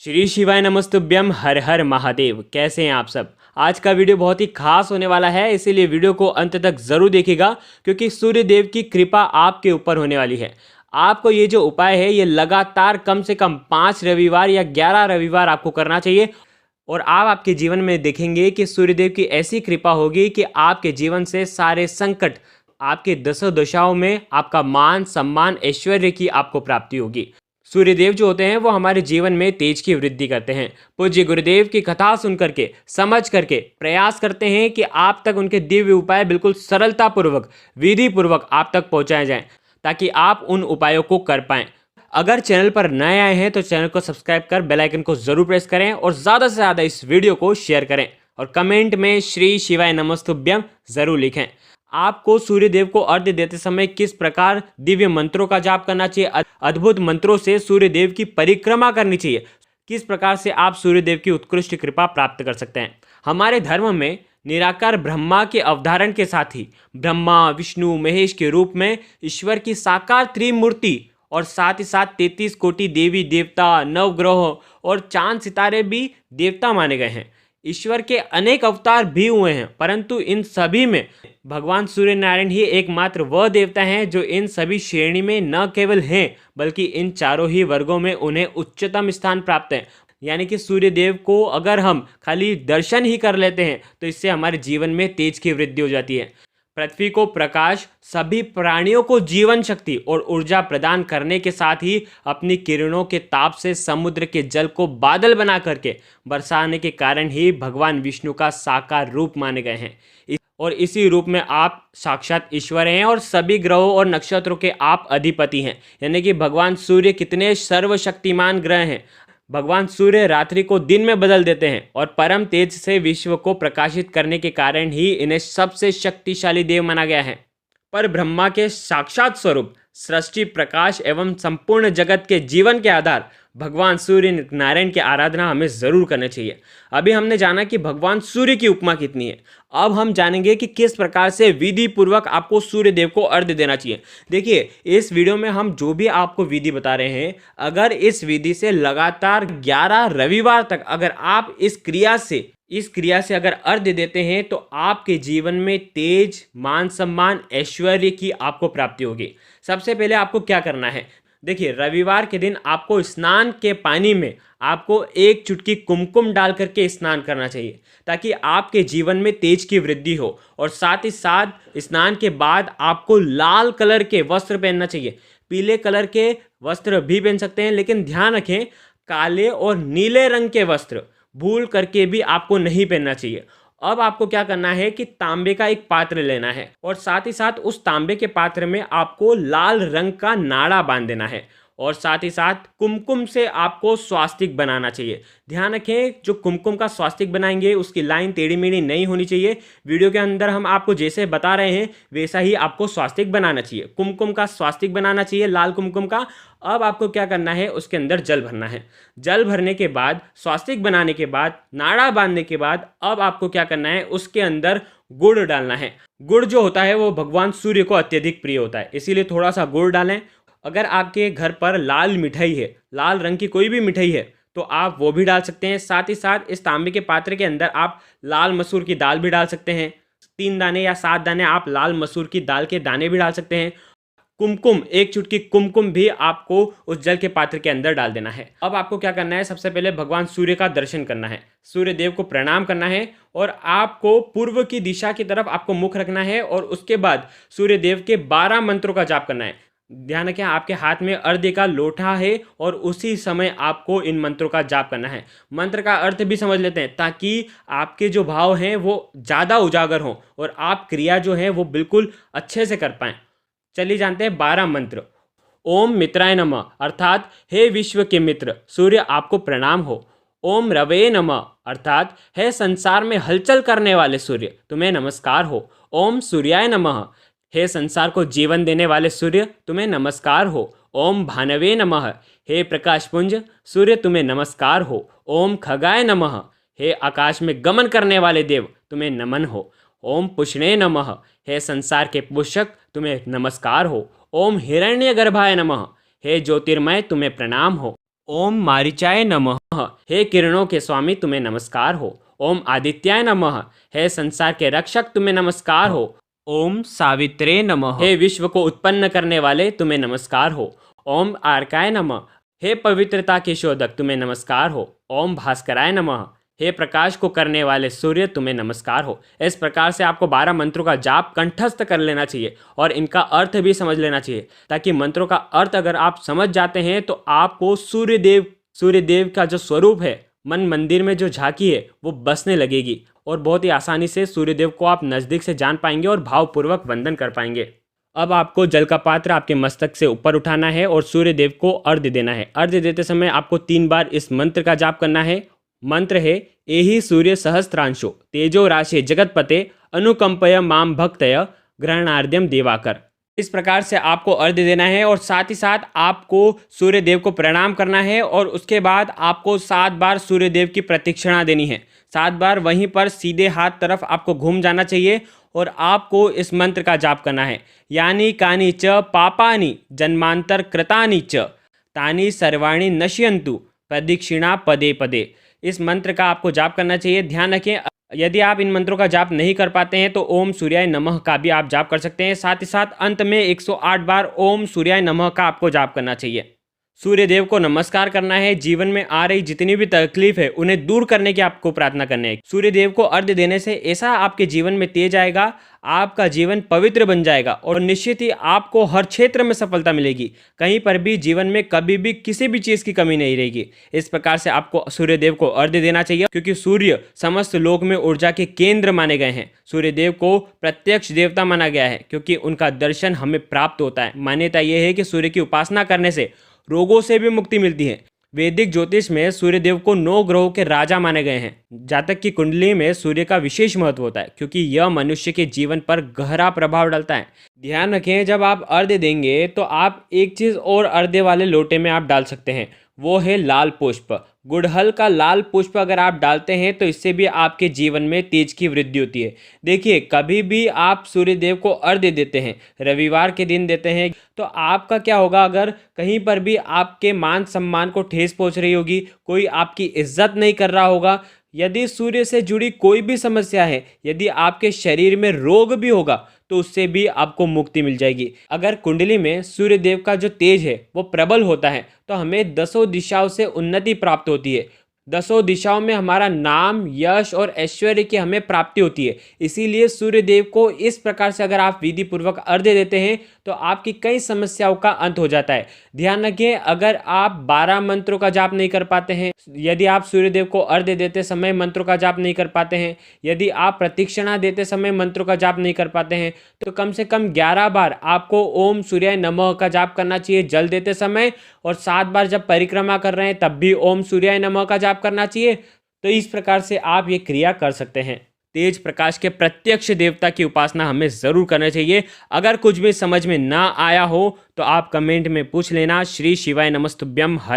श्री शिवाय नमस्तुभ्यम हर हर महादेव। कैसे हैं आप सब। आज का वीडियो बहुत ही खास होने वाला है, इसीलिए वीडियो को अंत तक ज़रूर देखिएगा क्योंकि सूर्य देव की कृपा आपके ऊपर होने वाली है। आपको ये जो उपाय है ये लगातार कम से कम 5 रविवार या 11 रविवार आपको करना चाहिए और आप आपके जीवन में देखेंगे कि सूर्यदेव की ऐसी कृपा होगी कि आपके जीवन से सारे संकट, आपके दसों दशाओं में आपका मान सम्मान ऐश्वर्य की आपको प्राप्ति होगी। सूर्यदेव जो होते हैं वो हमारे जीवन में तेज की वृद्धि करते हैं। पूज्य गुरुदेव की कथा सुन करके, समझ करके प्रयास करते हैं कि आप तक उनके दिव्य उपाय बिल्कुल सरलतापूर्वक, विधि पूर्वक आप तक पहुंचाए जाएं ताकि आप उन उपायों को कर पाएं। अगर चैनल पर नए आए हैं तो चैनल को सब्सक्राइब कर बेल आइकन को जरूर प्रेस करें और ज़्यादा से ज़्यादा इस वीडियो को शेयर करें और कमेंट में श्री शिवाय नमस्तुभ्यम जरूर लिखें। आपको सूर्यदेव को अर्घ्य देते समय किस प्रकार दिव्य मंत्रों का जाप करना चाहिए, अद्भुत मंत्रों से सूर्यदेव की परिक्रमा करनी चाहिए, किस प्रकार से आप सूर्यदेव की उत्कृष्ट कृपा प्राप्त कर सकते हैं। हमारे धर्म में निराकार ब्रह्मा के अवधारण के साथ ही ब्रह्मा विष्णु महेश के रूप में ईश्वर की साकार त्रिमूर्ति और साथ ही साथ 33 कोटि देवी देवता, नवग्रह और चांद सितारे भी देवता माने गए हैं। ईश्वर के अनेक अवतार भी हुए हैं, परंतु इन सभी में भगवान सूर्य नारायण ही एकमात्र वह देवता हैं जो इन सभी श्रेणी में न केवल हैं बल्कि इन चारों ही वर्गों में उन्हें उच्चतम स्थान प्राप्त है। यानी कि सूर्य देव को अगर हम खाली दर्शन ही कर लेते हैं तो इससे हमारे जीवन में तेज की वृद्धि हो जाती है। पृथ्वी को प्रकाश, सभी प्राणियों को जीवन शक्ति और ऊर्जा प्रदान करने के साथ ही अपनी किरणों के ताप से समुद्र के जल को बादल बना करके बरसाने के कारण ही भगवान विष्णु का साकार रूप माने गए हैं और इसी रूप में आप साक्षात ईश्वर हैं और सभी ग्रहों और नक्षत्रों के आप अधिपति हैं। यानी कि भगवान सूर्य कितने सर्वशक्तिमान ग्रह हैं। भगवान सूर्य रात्रि को दिन में बदल देते हैं और परम तेज से विश्व को प्रकाशित करने के कारण ही इन्हें सबसे शक्तिशाली देव माना गया है। पर ब्रह्मा के साक्षात स्वरूप, सृष्टि प्रकाश एवं संपूर्ण जगत के जीवन के आधार भगवान सूर्य नारायण की आराधना हमें जरूर करनी चाहिए। अभी हमने जाना कि भगवान सूर्य की उपमा कितनी है, अब हम जानेंगे कि किस प्रकार से विधि पूर्वक आपको सूर्य देव को अर्घ्य देना चाहिए। देखिए, इस वीडियो में हम जो भी आपको विधि बता रहे हैं, अगर इस विधि से लगातार 11 रविवार तक अगर आप इस क्रिया से अगर अर्घ्य देते हैं तो आपके जीवन में तेज, मान सम्मान, ऐश्वर्य की आपको प्राप्ति होगी। सबसे पहले आपको क्या करना है, देखिए, रविवार के दिन आपको स्नान के पानी में आपको 1 चुटकी कुमकुम डाल करके स्नान करना चाहिए ताकि आपके जीवन में तेज की वृद्धि हो। और साथ ही साथ स्नान के बाद आपको लाल कलर के वस्त्र पहनना चाहिए। पीले कलर के वस्त्र भी पहन सकते हैं, लेकिन ध्यान रखें काले और नीले रंग के वस्त्र भूल करके भी आपको नहीं पहनना चाहिए। अब आपको क्या करना है कि तांबे का एक पात्र लेना है और साथ ही साथ उस तांबे के पात्र में आपको लाल रंग का नाड़ा बांध देना है और साथ ही साथ कुमकुम से आपको स्वास्तिक बनाना चाहिए। ध्यान रखें, जो कुमकुम का स्वास्तिक बनाएंगे उसकी लाइन टेढ़ी मेढ़ी नहीं होनी चाहिए। वीडियो के अंदर हम आपको जैसे बता रहे हैं वैसा ही आपको स्वास्तिक बनाना चाहिए। कुमकुम का स्वास्तिक बनाना चाहिए, लाल कुमकुम का। अब आपको क्या करना है, उसके अंदर जल भरना है। जल भरने के बाद, स्वास्तिक बनाने के बाद, नाड़ा बांधने के बाद अब आपको क्या करना है, उसके अंदर गुड़ डालना है। गुड़ जो होता है वो भगवान सूर्य को अत्यधिक प्रिय होता है, इसीलिए थोड़ा सा गुड़ डालें। अगर आपके घर पर लाल मिठाई है, लाल रंग की कोई भी मिठाई है तो आप वो भी डाल सकते हैं। साथ ही साथ इस तांबे के पात्र के अंदर आप लाल मसूर की दाल भी डाल सकते हैं। 3 दाने या 7 दाने आप लाल मसूर की दाल के दाने भी डाल सकते हैं। कुमकुम, 1 चुटकी कुमकुम भी आपको उस जल के पात्र के अंदर डाल देना है। अब आपको क्या करना है, सबसे पहले भगवान सूर्य का दर्शन करना है, सूर्य देव को प्रणाम करना है और आपको पूर्व की दिशा की तरफ आपको मुख रखना है और उसके बाद सूर्य देव के 12 मंत्रों का जाप करना है। ध्यान रखें, आपके हाथ में अर्घ्य का लोटा है और उसी समय आपको इन मंत्रों का जाप करना है। मंत्र का अर्थ भी समझ लेते हैं ताकि आपके जो भाव हैं वो ज़्यादा उजागर हों और आप क्रिया जो है वो बिल्कुल अच्छे से कर पाएँ। चलिए जानते हैं 12 मंत्र। ओम मित्राय नमः, अर्थात हे विश्व के मित्र सूर्य आपको प्रणाम हो। ओम रवे नमः, अर्थात हे संसार में हलचल करने वाले सूर्य तुम्हें नमस्कार हो। ओम सूर्याय नमः, हे संसार को जीवन देने वाले सूर्य तुम्हें नमस्कार हो। ओम भानवे नमः, हे प्रकाश पुंज सूर्य तुम्हें नमस्कार हो। ओम खगाय नमः, हे आकाश में गमन करने वाले देव तुम्हें नमन हो। ओम पुष्णे नमः, हे संसार के पोषक तुम्हें नमस्कार हो। ओम हिरण्यगर्भाय नमः, हे ज्योतिर्मय तुम्हें प्रणाम हो। ओम मारीचाय नमः। हे किरणों के स्वामी तुम्हें नमस्कार हो। ओम आदित्याय नमः। हे संसार के रक्षक तुम्हें नमस्कार हो। ओम सावित्रे नमः। हे विश्व को उत्पन्न करने वाले तुम्हें नमस्कार हो। ओम आर्काय नमः। हे पवित्रता के शोधक तुम्हें नमस्कार हो। ओम भास्कराय नमः। हे प्रकाश को करने वाले सूर्य तुम्हें नमस्कार हो। इस प्रकार से आपको 12 मंत्रों का जाप कंठस्थ कर लेना चाहिए और इनका अर्थ भी समझ लेना चाहिए, ताकि मंत्रों का अर्थ अगर आप समझ जाते हैं तो आपको सूर्यदेव का जो स्वरूप है, मन मंदिर में जो झांकी है, वो बसने लगेगी और बहुत ही आसानी से सूर्यदेव को आप नज़दीक से जान पाएंगे और भावपूर्वक वंदन कर पाएंगे। अब आपको जल का पात्र आपके मस्तक से ऊपर उठाना है और सूर्यदेव को अर्घ्य देना है। अर्घ्य देते समय आपको 3 बार इस मंत्र का जाप करना है। मंत्र है, एहि सूर्य सहस्त्रांशो तेजो राशि जगतपते अनुकंपय माम भक्तय ग्रहणार्ध्यम देवाकर। इस प्रकार से आपको अर्घ्य देना है और साथ ही साथ आपको सूर्यदेव को प्रणाम करना है और उसके बाद आपको 7 बार सूर्यदेव की प्रदक्षिणा देनी है। 7 बार वहीं पर सीधे हाथ तरफ आपको घूम जाना चाहिए और आपको इस मंत्र का जाप करना है, यानी कानि च पापानि जन्मांतर कृतानि च तानि सर्वाणि नश्यन्तु प्रदक्षिणा पदे पदे। इस मंत्र का आपको जाप करना चाहिए। ध्यान रखें, यदि आप इन मंत्रों का जाप नहीं कर पाते हैं तो ओम सूर्याय नमः का भी आप जाप कर सकते हैं। साथ ही साथ अंत में 108 बार ओम सूर्याय नमः का आपको जाप करना चाहिए। सूर्यदेव को नमस्कार करना है। जीवन में आ रही जितनी भी तकलीफ है उन्हें दूर करने की आपको प्रार्थना करनी है। सूर्यदेव को अर्घ्य देने से ऐसा आपके जीवन में तेज आएगा, आपका जीवन पवित्र बन जाएगा और निश्चित ही आपको हर क्षेत्र में सफलता मिलेगी। कहीं पर भी जीवन में कभी भी किसी भी चीज़ की कमी नहीं रहेगी। इस प्रकार से आपको सूर्यदेव को अर्घ्य देना चाहिए, क्योंकि सूर्य समस्त लोक में ऊर्जा के केंद्र माने गए हैं। सूर्यदेव को प्रत्यक्ष देवता माना गया है, क्योंकि उनका दर्शन हमें प्राप्त होता है। मान्यता यह है कि सूर्य की उपासना करने से रोगों से भी मुक्ति मिलती है। वैदिक ज्योतिष में सूर्यदेव को 9 ग्रहों के राजा माने गए हैं। जातक की कुंडली में सूर्य का विशेष महत्व होता है, क्योंकि यह मनुष्य के जीवन पर गहरा प्रभाव डालता है। ध्यान रखें, जब आप अर्घ्य देंगे तो आप एक चीज़ और अर्घ्य वाले लोटे में आप डाल सकते हैं, वो है लाल पुष्प। गुड़हल का लाल पुष्प अगर आप डालते हैं तो इससे भी आपके जीवन में तेज की वृद्धि होती है। देखिए, कभी भी आप सूर्यदेव को अर्घ्य देते हैं, रविवार के दिन देते हैं, तो आपका क्या होगा, अगर कहीं पर भी आपके मान सम्मान को ठेस पहुंच रही होगी, कोई आपकी इज्जत नहीं कर रहा होगा, यदि सूर्य से जुड़ी कोई भी समस्या है, यदि आपके शरीर में रोग भी होगा, तो उससे भी आपको मुक्ति मिल जाएगी। अगर कुंडली में सूर्यदेव का जो तेज है वो प्रबल होता है तो हमें 10 दिशाओं से उन्नति प्राप्त होती है। 10 दिशाओं में हमारा नाम, यश और ऐश्वर्य की हमें प्राप्ति होती है। इसीलिए सूर्यदेव को इस प्रकार से अगर आप विधि पूर्वक अर्घ्य देते हैं तो आपकी कई समस्याओं का अंत हो जाता है। ध्यान रखिए, अगर आप 12 मंत्रों का जाप नहीं कर पाते हैं, यदि आप सूर्यदेव को अर्घ्य देते समय मंत्रों का जाप नहीं कर पाते हैं, यदि आप प्रदक्षिणा देते समय मंत्रों का जाप नहीं कर पाते हैं, तो कम से कम 11 बार आपको ओम सूर्याय नमः का जाप करना चाहिए जल देते समय, और 7 बार जब परिक्रमा कर रहे हैं तब भी ओम सूर्याय नमः का जाप करना चाहिए। तो इस प्रकार से आप ये क्रिया कर सकते हैं। तेज प्रकाश के प्रत्यक्ष देवता की उपासना हमें ज़रूर करना चाहिए। अगर कुछ भी समझ में ना आया हो तो आप कमेंट में पूछ लेना। श्री शिवाय नमस्तुभ्यम।